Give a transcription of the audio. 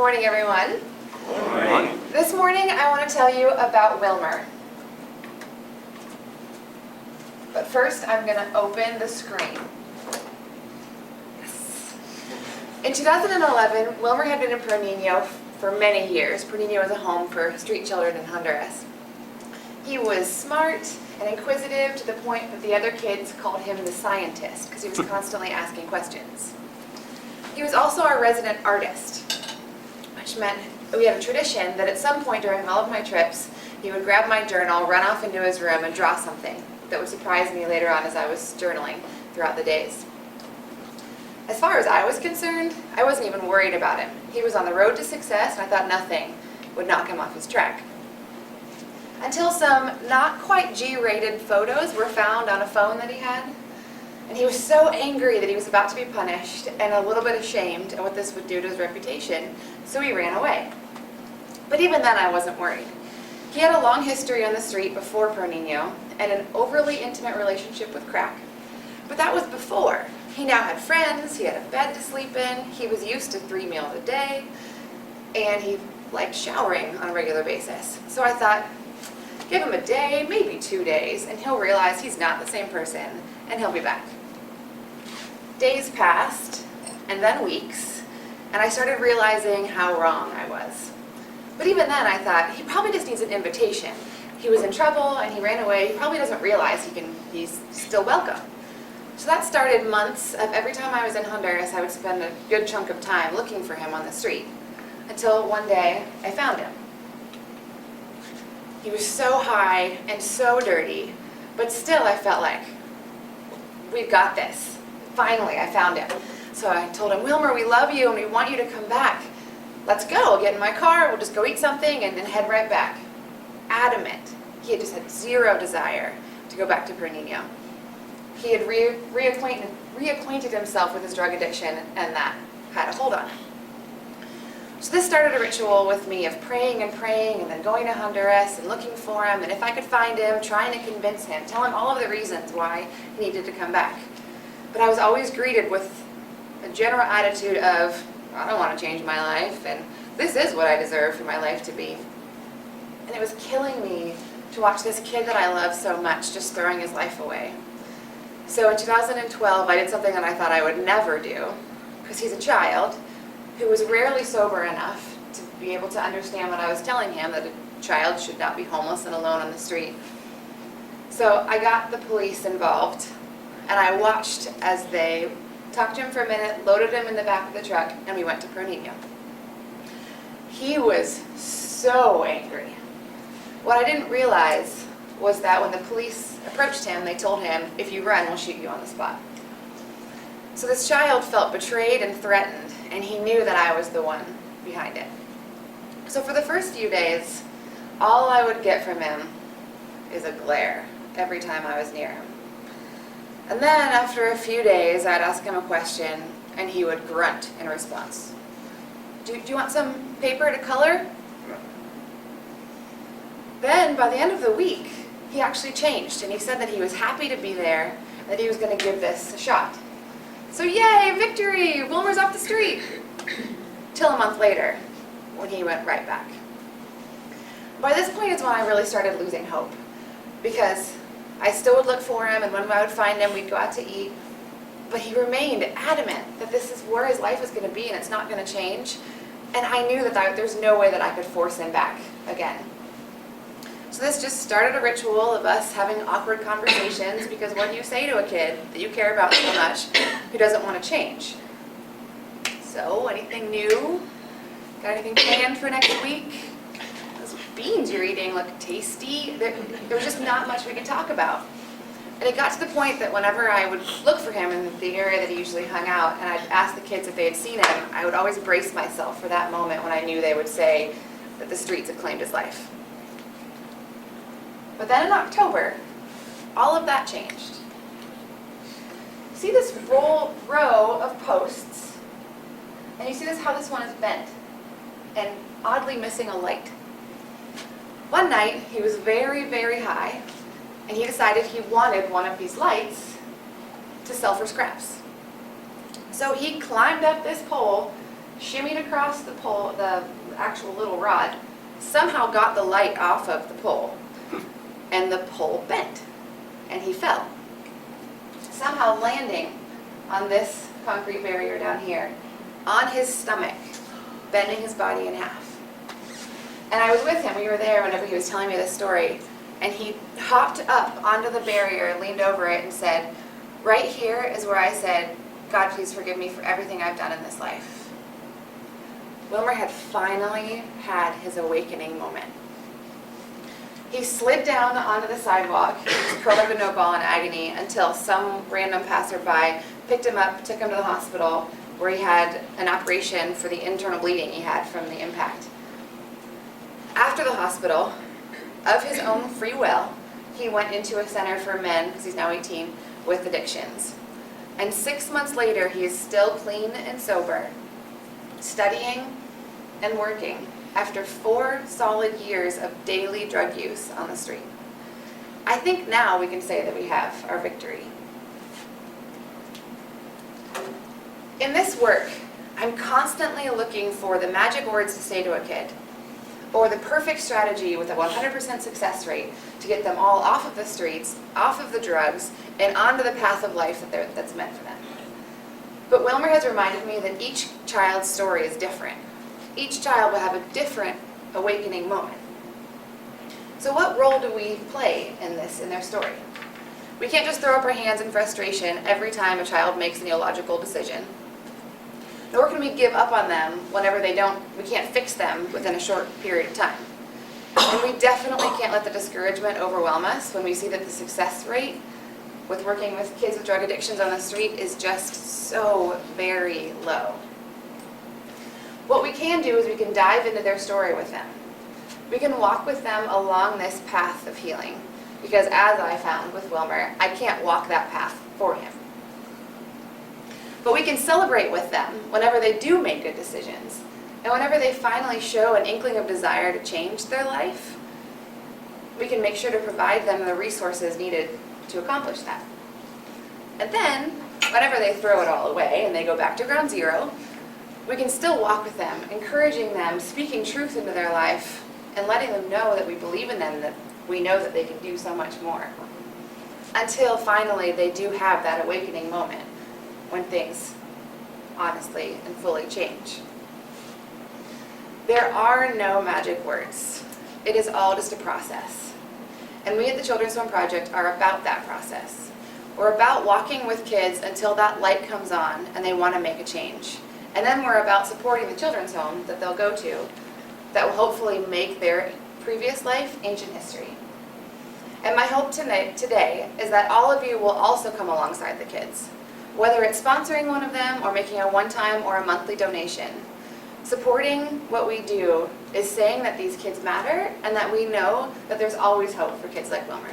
morning, everyone. Good morning. This morning, I want to tell you about Wilmer. But first, I'm going to open the screen. Yes. In 2011, Wilmer had been in Pro Niño for many years. Pro Niño is a home for street children in Honduras. He was smart and inquisitive to the point that the other kids called him the scientist because he was constantly asking questions. He was also our resident artist, which meant we had a tradition that at some point during all of my trips, he would grab my journal, run off into his room, and draw something that would surprise me later on as I was journaling throughout the days. As far as I was concerned, I wasn't even worried about him. He was on the road to success, and I thought nothing would knock him off his track. Until some not quite G-rated photos were found on a phone that he had. And he was so angry that he was about to be punished and a little bit ashamed at what this would do to his reputation, so he ran away. But even then I wasn't worried. He had a long history on the street before Pro Niño and an overly intimate relationship with crack. But that was before. He now had friends, he had a bed to sleep in, he was used to 3 meals a day, and he liked showering on a regular basis. So I thought, give him a day, maybe 2 days, and he'll realize he's not the same person, and he'll be back. Days passed, and then weeks, and I started realizing how wrong I was. But even then I thought, he probably just needs an invitation. He was in trouble, and he ran away. He probably doesn't realize he's still welcome. So that started months of every time I was in Honduras, I would spend a good chunk of time looking for him on the street, until one day I found him. He was so high and so dirty, but still I felt like, we've got this. Finally, I found him. So I told him, Wilmer, we love you and we want you to come back. Let's go. I'll get in my car, we'll just go eat something and then head right back. Adamant. He had just had zero desire to go back to Pro Niño. He had reacquainted himself with his drug addiction, and that had a hold on him. So this started a ritual with me of praying and then going to Honduras and looking for him, and if I could find him, trying to convince him, tell him all of the reasons why he needed to come back. But I was always greeted with a general attitude of, I don't want to change my life, and this is what I deserve for my life to be. And it was killing me to watch this kid that I love so much just throwing his life away. So in 2012, I did something that I thought I would never do, because he's a child who was rarely sober enough to be able to understand what I was telling him, that a child should not be homeless and alone on the street. So I got the police involved, and I watched as they talked to him for a minute, loaded him in the back of the truck, and we went to Pro Niño. He was so angry. What I didn't realize was that when the police approached him, they told him, if you run, we'll shoot you on the spot. So this child felt betrayed and threatened, and he knew that I was the one behind it. So for the first few days, all I would get from him is a glare every time I was near him. And then after a few days, I'd ask him a question, and he would grunt in response. Do you want some paper to color? Then, by the end of the week, he actually changed, and he said that he was happy to be there, and that he was going to give this a shot. So yay, victory! Wilmer's off the street! Till a month later, when he went right back. By this point is when I really started losing hope, because I still would look for him, and when I would find him, we'd go out to eat. But he remained adamant that this is where his life was going to be, and it's not going to change. And I knew that there's no way that I could force him back again. So this just started a ritual of us having awkward conversations, because what do you say to a kid that you care about so much who doesn't want to change? So, anything new? Got anything planned for next week? Those beans you're eating look tasty. There was just not much we could talk about. And it got to the point that whenever I would look for him in the area that he usually hung out, and I'd ask the kids if they had seen him, I would always brace myself for that moment when I knew they would say that the streets had claimed his life. But then in October, all of that changed. See this row of posts, and you see how this one is bent and oddly missing a light. One night, he was very, very high, and he decided he wanted one of these lights to sell for scraps. So he climbed up this pole, shimmied across the pole, the actual little rod, somehow got the light off of the pole, and the pole bent, and he fell. Somehow landing on this concrete barrier down here, on his stomach, bending his body in half. And I was with him, we were there whenever he was telling me this story, and he hopped up onto the barrier, leaned over it, and said, right here is where I said, God, please forgive me for everything I've done in this life. Wilmer had finally had his awakening moment. He slid down onto the sidewalk, curled up into a ball in agony, until some random passerby picked him up, took him to the hospital, where he had an operation for the internal bleeding he had from the impact. After the hospital, of his own free will, he went into a center for men, because he's now 18, with addictions. And 6 months later, he is still clean and sober, studying and working after 4 solid years of daily drug use on the street. I think now we can say that we have our victory. In this work, I'm constantly looking for the magic words to say to a kid, or the perfect strategy with a 100% success rate to get them all off of the streets, off of the drugs, and onto the path of life that's meant for them. But Wilmer has reminded me that each child's story is different. Each child will have a different awakening moment. So what role do we play in their story? We can't just throw up our hands in frustration every time a child makes an illogical decision. Nor can we give up on them whenever we can't fix them within a short period of time. And we definitely can't let the discouragement overwhelm us when we see that the success rate with working with kids with drug addictions on the street is just so very low. What we can do is we can dive into their story with them. We can walk with them along this path of healing, because as I found with Wilmer, I can't walk that path for him. But we can celebrate with them whenever they do make good decisions, and whenever they finally show an inkling of desire to change their life. We can make sure to provide them the resources needed to accomplish that. And then, whenever they throw it all away and they go back to ground zero, we can still walk with them, encouraging them, speaking truth into their life, and letting them know that we believe in them, that we know that they can do so much more. Until finally they do have that awakening moment when things honestly and fully change. There are no magic words. It is all just a process. And we at the Children's Home Project are about that process. We're about walking with kids until that light comes on and they want to make a change. And then we're about supporting the children's home that they'll go to that will hopefully make their previous life ancient history. And my hope today is that all of you will also come alongside the kids, whether it's sponsoring one of them or making a one-time or a monthly donation. Supporting what we do is saying that these kids matter and that we know that there's always hope for kids like Wilmer.